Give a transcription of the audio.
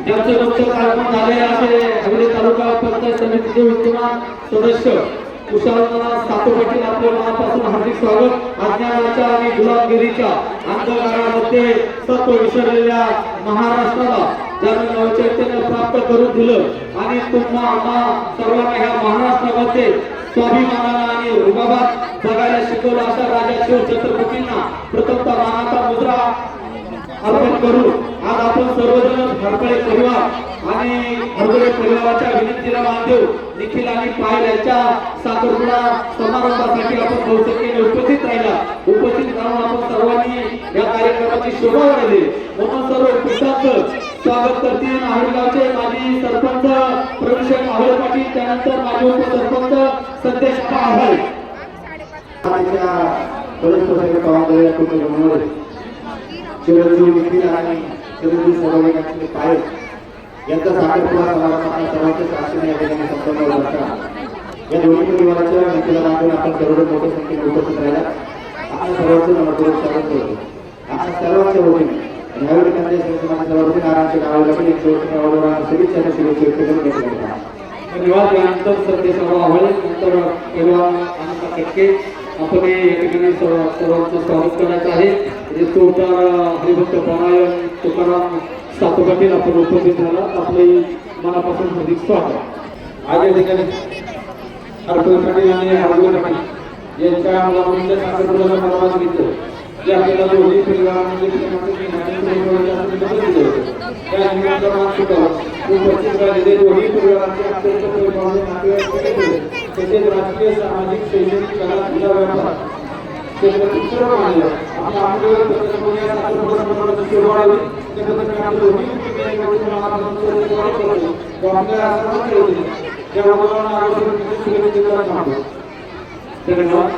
ज्यांचे नुकतं कार्यक्रम झाले असे हवेली तालुका पंचायत समितीचे विद्यमान सदस्य कुशालदादा सातोपाटील आपले मनापासून हार्दिक स्वागत। अज्ञानाच्या आणि गुलामगिरीच्या अंधकारामध्ये सत्व विसरलेल्या महाराष्ट्राला ज्याने नवचैतन्य प्राप्त करून दिलं आणि तुम्हा आम्हा सर्वांना ह्या महाराष्ट्रामध्ये स्वाभिमानाने आणि रुबाबात जगायला शिकवलं अशा राजा शिव छत्रपतींना प्रथमतः मानाचा मुद्रा अर्पण करू। आज आपण सर्वजण हरपळे परिवार आणि हरपळे परिवाराच्या विनंतीला मान देऊ। निखिल आणि पायल यांच्या साखरपुडा समारंभासाठी आपण बहुसंख्येने उपस्थित राहून आपण सर्वांनी या कार्यक्रमाची शोभा वाढवली म्हणून सर्व उपस्थितांचं स्वागत करतील। आहडगावचे माजी सरपंच प्रवीण आहळे पाटील, त्यानंतर माजी उपसरपंच संदेश आहळे चिरंजीव निखिल आणि चिरंजीव सर्वांचे पायल यांचा साखरपुडा समारंभात सर्वांच्या साक्षीने या ठिकाणी संपन्न होता। या दोन्ही परिवाराच्या निखिला मागून आपण सर्व मोठ्या संख्येने उपस्थित राहिला आपण सर्वांचं नमस्कार स्वागत करतो। आपण सर्वांच्या वतीने यावेळी त्यांच्या संस्थानाच्या सर्वांचे नारायणचे गावाला पण एक शेवटच्या गावाला शुभेच्छा आणि शुभेच्छा व्यक्त करून घेतल्या। धन्यवाद। यानंतर संदेश आहळे, नंतर परिवार आणि टक्के आपण या ठिकाणी सर्वांचं स्वागत करायचं आहे। हरिभक्त परायण तुकाराम सातोपाटील आपण उपस्थित झाला आपले मनापासून हार्दिक स्वागत। आज या ठिकाणी हरपळे पाटील आणि हरगोविंद पाटील यांच्या मुलामुलींच्या साखरपुड्याला परवानगी घेतलं जे आपल्याला दोन्ही परिवारांमध्ये त्या निमित्तानं उपस्थित राहिलेले दोन्ही परिवारांचे अत्यंत प्रेमाने नातेवाईक तसेच राजकीय सामाजिक शैक्षणिक कला क्रीडा व्यापार सर्व मानलं आपल्या आपल्यावर प्रत्येक साखरपुड्याची शोभा वाढवली त्या पद्धतीने आपल्या दोन्ही आपल्या सर्वांना त्या मुलांना शुभेच्छा देण्यास सांगतो। धन्यवाद।